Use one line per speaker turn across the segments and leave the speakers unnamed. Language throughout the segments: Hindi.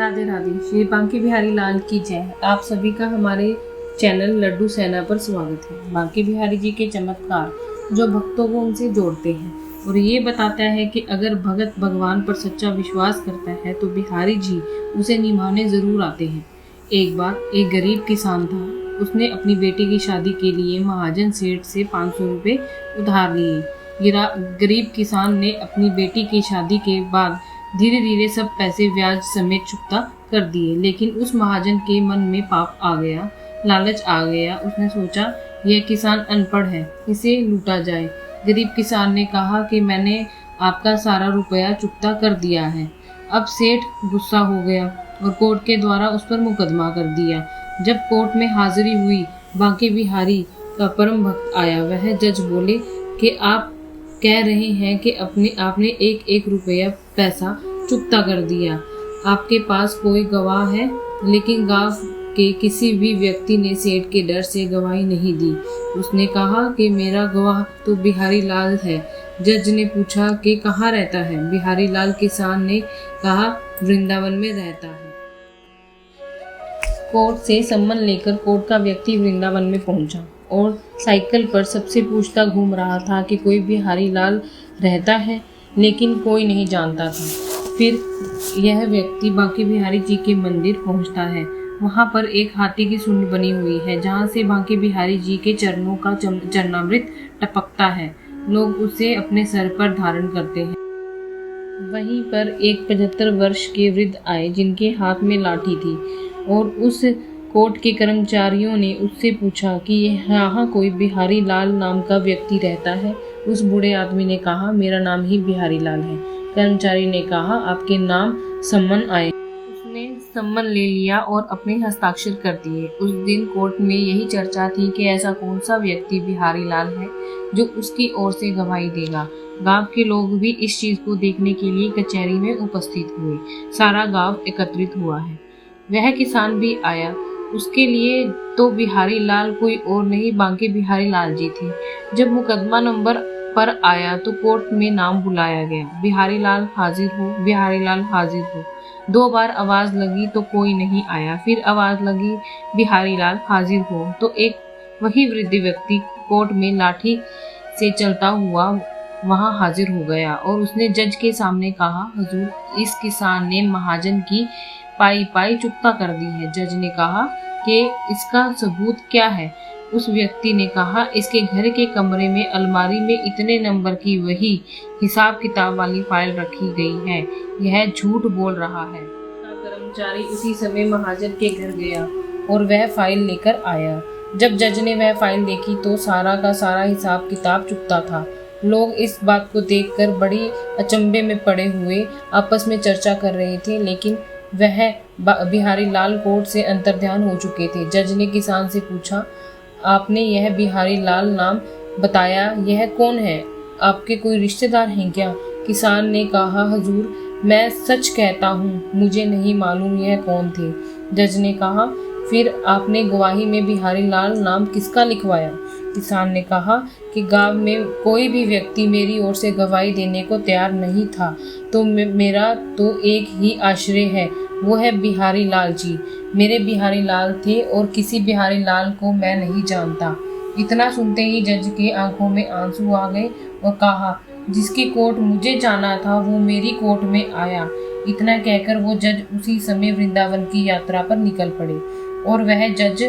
राधे राधे। श्री बांके बिहारी लाल की जय। आप सभी का हमारे चैनल लड्डू सेना पर स्वागत है। बांके बिहारी जी के चमत्कार जो भक्तों को उनसे जोड़ते हैं और ये बताता है कि अगर भगत भगवान पर सच्चा विश्वास करता है तो बिहारी जी उसे निभाने जरूर आते हैं। एक बार एक गरीब किसान था। उसने अपनी बेटी की शादी के लिए महाजन सेठ से 500 रुपये उधार लिए। गरीब किसान ने अपनी बेटी की शादी के बाद धीरे धीरे सब पैसे ब्याज समेत चुकता कर दिए, लेकिन उस महाजन के मन में पाप आ गया, लालच आ गया। उसने सोचा यह किसान अनपढ़ है, इसे लूटा जाए। गरीब किसान ने कहा कि मैंने आपका सारा रुपया चुकता कर दिया है। अब सेठ गुस्सा हो गया और कोर्ट के द्वारा उस पर मुकदमा कर दिया। जब कोर्ट में हाजिरी हुई, बांके बिहारी का परम भक्त आया। वह जज बोले कि आप कह रहे हैं कि आपने एक एक रुपया पैसा चुकता कर दिया, आपके पास कोई गवाह है? लेकिन गांव के किसी भी व्यक्ति ने सेठ के डर से गवाही नहीं दी। उसने कहा कि मेरा गवाह तो बिहारी लाल है। जज ने पूछा कि कहाँ रहता है? बिहारी लाल किसान ने कहा वृंदावन में रहता है। कोर्ट से सम्मन लेकर कोर्ट का व्यक्ति वृंदावन में पहुंचा और साइकिल पर सबसे पूछता घूम रहा था कि कोई बिहारी लाल रहता है, लेकिन कोई नहीं जानता था। फिर यह व्यक्ति बांके बिहारी जी के मंदिर पहुंचता है। वहां पर एक हाथी की सूंड बनी हुई है, जहां से बांके बिहारी जी के चरणों का चरणामृत टपकता है। लोग उसे अपने सर पर धारण करते हैं। वहीं पर एक 75 वर्ष के वृद्ध आए, जिनके हाथ में लाठी थी, और उस कोर्ट के कर्मचारियों ने उससे पूछा कि यहाँ कोई बिहारी लाल नाम का व्यक्ति रहता है? उस बूढ़े आदमी ने कहा मेरा नाम ही बिहारी लाल है। कर्मचारी ने कहा आपके नाम सम्मन आए। उसने सम्मन ले लिया और अपने हस्ताक्षर कर दिए। उस दिन कोर्ट में यही चर्चा थी कि ऐसा कौन सा व्यक्ति बिहारी लाल है जो उसकी ओर से गवाही देगा। गांव के लोग भी इस चीज को देखने के लिए कचहरी में उपस्थित हुए। सारा गांव एकत्रित हुआ है। वह किसान भी आया। उसके लिए तो बिहारी लाल कोई और नहीं बांके बिहारी लाल जी थे। जब मुकदमा नंबर पर आया तो कोर्ट में नाम बुलाया गया, बिहारी लाल हाजिर हो, बिहारी लाल हाजिर हो। 2 बार आवाज लगी तो कोई नहीं आया। फिर आवाज लगी बिहारी लाल हाजिर हो, तो एक वही वृद्ध व्यक्ति कोर्ट में लाठी से चलता हुआ वहां हाजिर हो गया और उसने जज के सामने कहा हुजूर, इस किसान ने महाजन की पाई पाई चुकता कर दी है। जज ने कहा कि इसका सबूत क्या है? उस व्यक्ति ने कहा इसके घर के कमरे में अलमारी में इतने नंबर की वही हिसाब किताब वाली फाइल रखी गई है। यह झूठ बोल रहा है। कर्मचारी उसी समय महाजन के घर गया और वह फाइल लेकर आया। जब जज ने वह फाइल देखी तो सारा का सारा हिसाब किताब चुकता था। लोग इस बात को देखकर बड़ी अचंभे में पड़े हुए आपस में चर्चा कर रहे थे, लेकिन वह बिहारी लाल कोर्ट से अंतर्ध्यान हो चुके थे। जज ने किसान से पूछा आपने यह बिहारी लाल नाम बताया, यह कौन है? आपके कोई रिश्तेदार हैं क्या? किसान ने कहा हुजूर, मैं सच कहता हूँ, मुझे नहीं मालूम यह कौन थे। जज ने कहा फिर आपने गवाही में बिहारी लाल नाम किसका लिखवाया? किसान ने कहा कि गांव में कोई भी व्यक्ति मेरी ओर से गवाही देने को तैयार नहीं था, तो मेरा तो एक ही आश्रय है, वो है बिहारी लाल जी। मेरे बिहारी लाल थे और किसी बिहारी लाल को मैं नहीं जानता। इतना सुनते ही जज के आंखों में आंसू आ गए और कहा जिसकी कोर्ट मुझे जाना था वो मेरी कोर्ट में आया। इतना कहकर वो जज उसी समय वृंदावन की यात्रा पर निकल पड़े और वह जज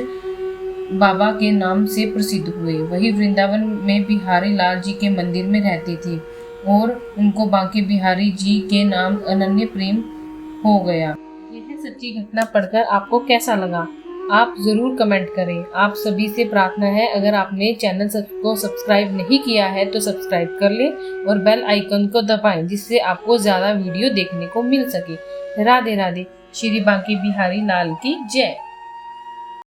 बाबा के नाम से प्रसिद्ध हुए। वही वृंदावन में बिहारी लाल जी के मंदिर में रहते थे और उनको बांके बिहारी जी के नाम अनन्य प्रेम हो गया। यह सच्ची घटना पढ़कर आपको कैसा लगा? आप जरूर कमेंट करें। आप सभी से प्रार्थना है अगर आपने चैनल को सब्सक्राइब नहीं किया है तो सब्सक्राइब कर लें और बेल आइकन को दबाएं, जिससे आपको ज्यादा वीडियो देखने को मिल सके। राधे राधे। श्री बांके बिहारी लाल की जय।